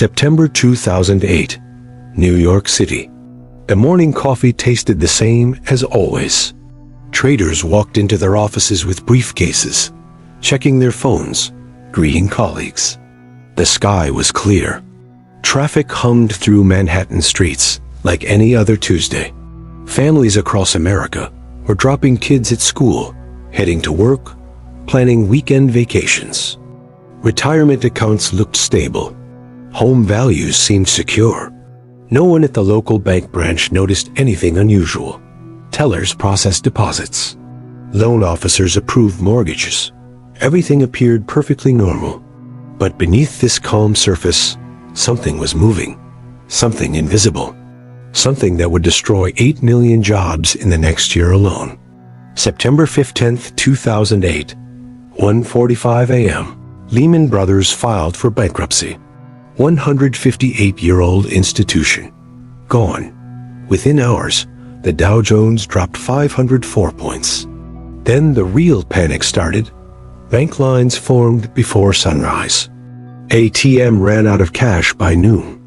September 2008, New York City. The morning coffee tasted the same as always. Traders walked into their offices with briefcases, checking their phones, greeting colleagues. The sky was clear. Traffic hummed through Manhattan streets like any other Tuesday. Families across America were dropping kids at school, heading to work, planning weekend vacations. Retirement accounts looked stable. Home values seemed secure. No one at the local bank branch noticed anything unusual. Tellers processed deposits. Loan officers approved mortgages. Everything appeared perfectly normal. But beneath this calm surface, something was moving. Something invisible. Something that would destroy 8 million jobs in the next year alone. September 15, 2008, 1:45 a.m. Lehman Brothers filed for bankruptcy. 158-year-old institution. Gone. Within hours, the Dow Jones dropped 504 points. Then the real panic started. Bank lines formed before sunrise. ATM ran out of cash by noon.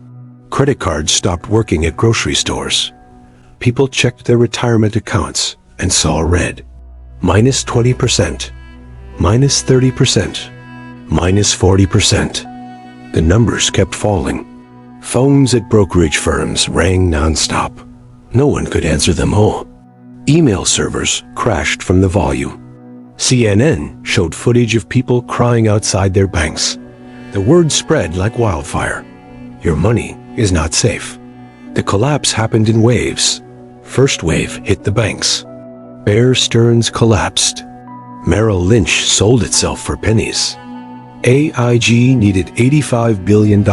Credit cards stopped working at grocery stores. People checked their retirement accounts and saw red. Minus 20%. Minus 30%. Minus 40%. The numbers kept falling. Phones at brokerage firms rang nonstop. No one could answer them all. Email servers crashed from the volume. CNN showed footage of people crying outside their banks. The word spread like wildfire. Your money is not safe. The collapse happened in waves. First wave hit the banks. Bear Stearns collapsed. Merrill Lynch sold itself for pennies. AIG needed $85 billion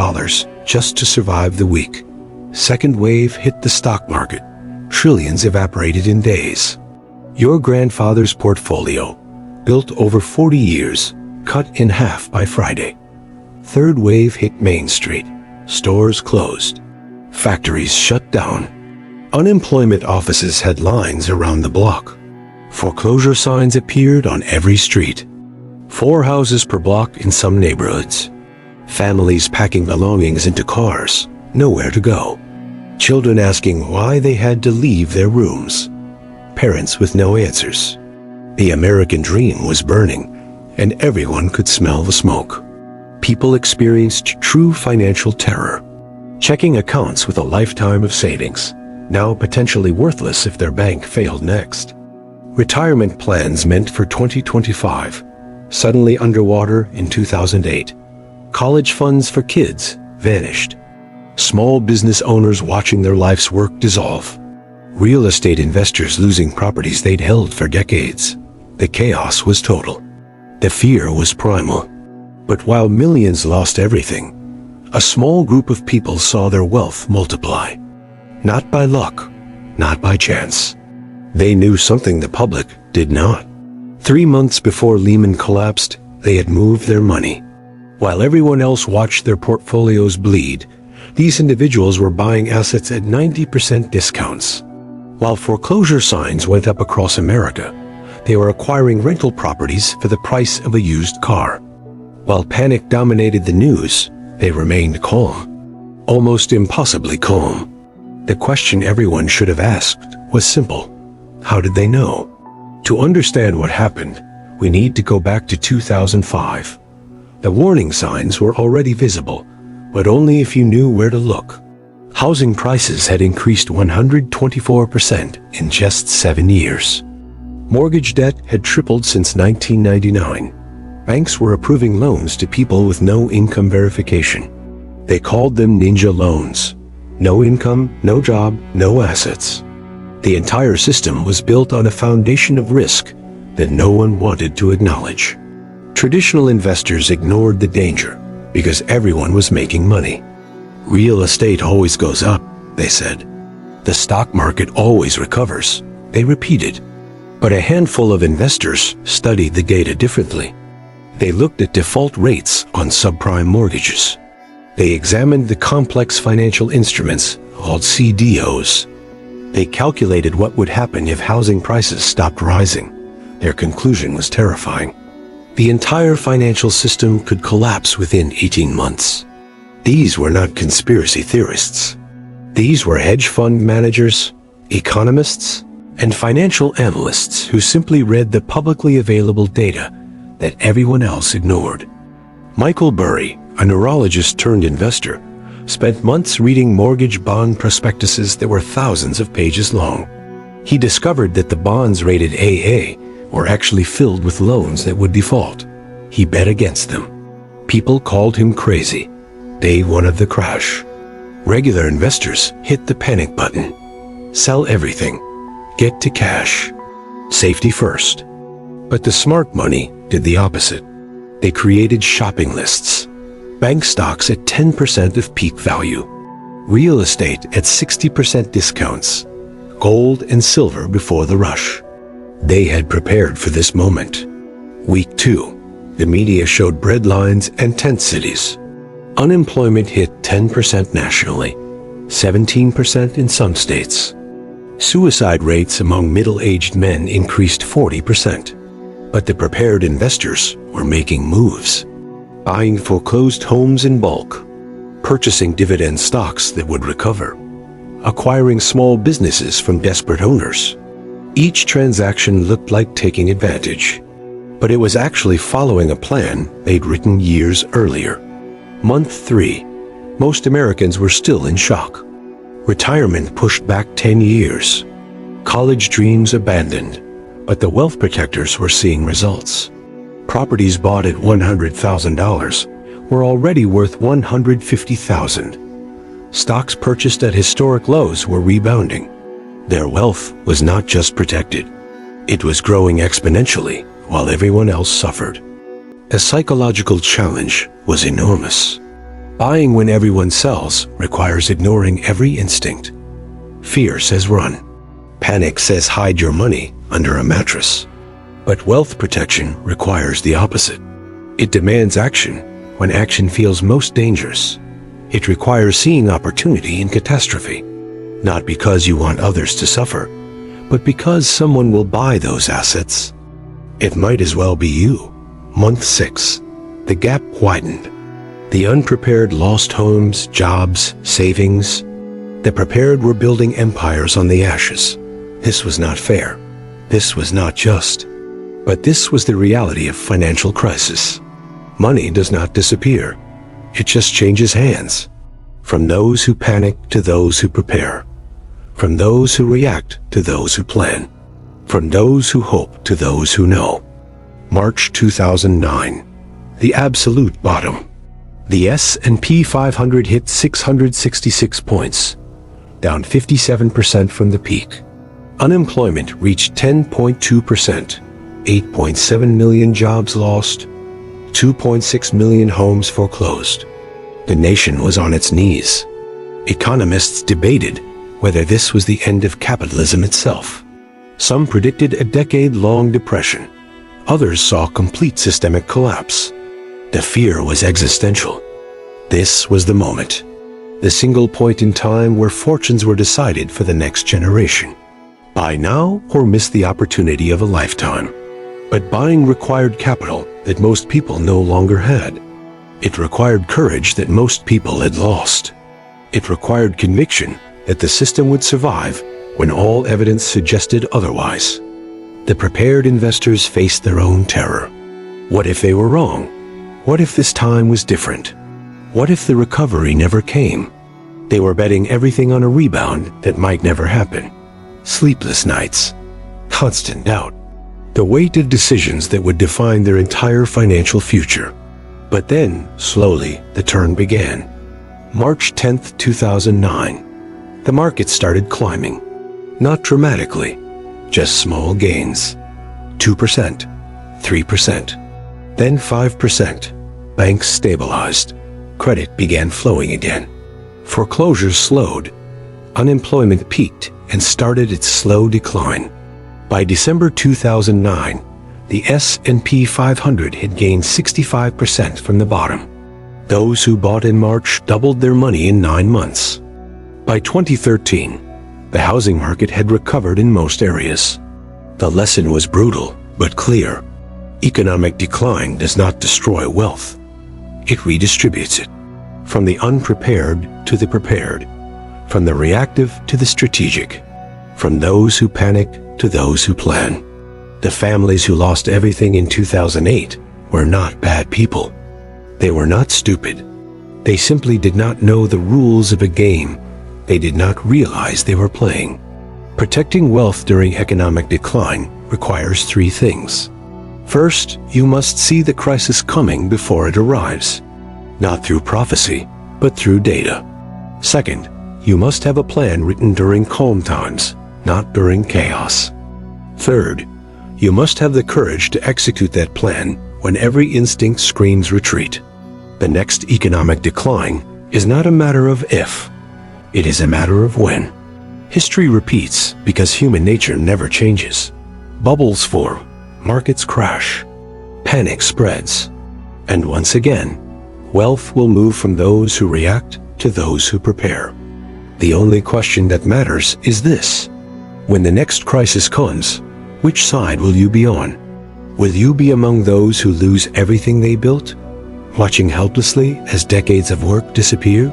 just to survive the week. Second wave hit the stock market. Trillions evaporated in days. Your grandfather's portfolio, built over 40 years, cut in half by Friday. Third wave hit Main Street. Stores closed. Factories shut down. Unemployment offices had lines around the block. Foreclosure signs appeared on every street. 4 houses per block in some neighborhoods. Families packing belongings into cars, nowhere to go. Children asking why they had to leave their rooms. Parents with no answers. The American dream was burning, and everyone could smell the smoke. People experienced true financial terror. Checking accounts with a lifetime of savings, now potentially worthless if their bank failed next. Retirement plans meant for 2025, suddenly underwater in 2008. College funds for kids vanished. Small business owners watching their life's work dissolve. Real estate investors losing properties they'd held for decades. The chaos was total. The fear was primal. But while millions lost everything, a small group of people saw their wealth multiply. Not by luck, not by chance. They knew something the public did not. 3 months before Lehman collapsed, they had moved their money. While everyone else watched their portfolios bleed, these individuals were buying assets at 90% discounts. While foreclosure signs went up across America, they were acquiring rental properties for the price of a used car. While panic dominated the news, they remained calm. Almost impossibly calm. The question everyone should have asked was simple. How did they know? To understand what happened, we need to go back to 2005. The warning signs were already visible, but only if you knew where to look. Housing prices had increased 124% in just 7 years. Mortgage debt had tripled since 1999. Banks were approving loans to people with no income verification. They called them ninja loans. No income, no job, no assets. The entire system was built on a foundation of risk that no one wanted to acknowledge. Traditional investors ignored the danger because everyone was making money. Real estate always goes up, they said. The stock market always recovers, they repeated. But a handful of investors studied the data differently. They looked at default rates on subprime mortgages. They examined the complex financial instruments called CDOs. They calculated what would happen if housing prices stopped rising. Their conclusion was terrifying. The entire financial system could collapse within 18 months. These were not conspiracy theorists. These were hedge fund managers, economists, and financial analysts who simply read the publicly available data that everyone else ignored. Michael Burry, a neurologist turned investor, spent months reading mortgage bond prospectuses that were thousands of pages long. He discovered that the bonds rated AA were actually filled with loans that would default. He bet against them. People called him crazy. Day one of the crash. Regular investors hit the panic button. Sell everything. Get to cash. Safety first. But the smart money did the opposite. They created shopping lists. Bank stocks at 10% of peak value. Real estate at 60% discounts. Gold and silver before the rush. They had prepared for this moment. Week 2, the media showed breadlines and tent cities. Unemployment hit 10% nationally, 17% in some states. Suicide rates among middle-aged men increased 40%. But the prepared investors were making moves. Buying foreclosed homes in bulk. Purchasing dividend stocks that would recover. Acquiring small businesses from desperate owners. Each transaction looked like taking advantage. But it was actually following a plan they'd written years earlier. Month 3, most Americans were still in shock. Retirement pushed back 10 years. College dreams abandoned. But the wealth protectors were seeing results. Properties bought at $100,000 were already worth $150,000. Stocks purchased at historic lows were rebounding. Their wealth was not just protected. It was growing exponentially while everyone else suffered. A psychological challenge was enormous. Buying when everyone sells requires ignoring every instinct. Fear says run. Panic says hide your money under a mattress. But wealth protection requires the opposite. It demands action when action feels most dangerous. It requires seeing opportunity in catastrophe, not because you want others to suffer, but because someone will buy those assets. It might as well be you. Month 6, the gap widened. The unprepared lost homes, jobs, savings. The prepared were building empires on the ashes. This was not fair. This was not just. But this was the reality of financial crisis. Money does not disappear. It just changes hands. From those who panic to those who prepare. From those who react to those who plan. From those who hope to those who know. March 2009. The absolute bottom. The S&P 500 hit 666 points, down 57% from the peak. Unemployment reached 10.2%, 8.7 million jobs lost, 2.6 million homes foreclosed. The nation was on its knees. Economists debated whether this was the end of capitalism itself. Some predicted a decade-long depression. Others saw complete systemic collapse. The fear was existential. This was the moment. The single point in time where fortunes were decided for the next generation. Buy now or miss the opportunity of a lifetime. But buying required capital that most people no longer had. It required courage that most people had lost. It required conviction that the system would survive when all evidence suggested otherwise. The prepared investors faced their own terror. What if they were wrong? What if this time was different? What if the recovery never came? They were betting everything on a rebound that might never happen. Sleepless nights. Constant doubt. The weight of decisions that would define their entire financial future. But then, slowly, the turn began. March 10th, 2009. The market started climbing. Not dramatically, just small gains. 2%, 3%, then 5%. Banks stabilized. Credit began flowing again. Foreclosures slowed. Unemployment peaked and started its slow decline. By December 2009, the S&P 500 had gained 65% from the bottom. Those who bought in March doubled their money in 9 months. By 2013, the housing market had recovered in most areas. The lesson was brutal, but clear. Economic decline does not destroy wealth. It redistributes it. From the unprepared to the prepared, from the reactive to the strategic, from those who panic to those who plan. The families who lost everything in 2008 were not bad people. They were not stupid. They simply did not know the rules of a game. They did not realize they were playing. Protecting wealth during economic decline requires three things. First, you must see the crisis coming before it arrives, not through prophecy, but through data. Second, you must have a plan written during calm times, not during chaos. Third, you must have the courage to execute that plan when every instinct screams retreat. The next economic decline is not a matter of if, it is a matter of when. History repeats because human nature never changes. Bubbles form, markets crash, panic spreads, and once again, wealth will move from those who react to those who prepare. The only question that matters is this: when the next crisis comes, which side will you be on? Will you be among those who lose everything they built, watching helplessly as decades of work disappear?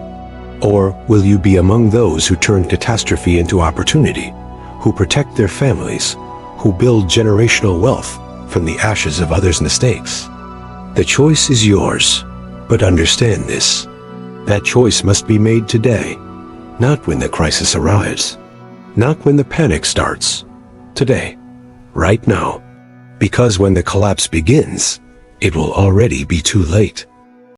Or will you be among those who turn catastrophe into opportunity, who protect their families, who build generational wealth from the ashes of others' mistakes? The choice is yours, but understand this: that choice must be made today, not when the crisis arrives, not when the panic starts. Today, right now, because when the collapse begins, it will already be too late.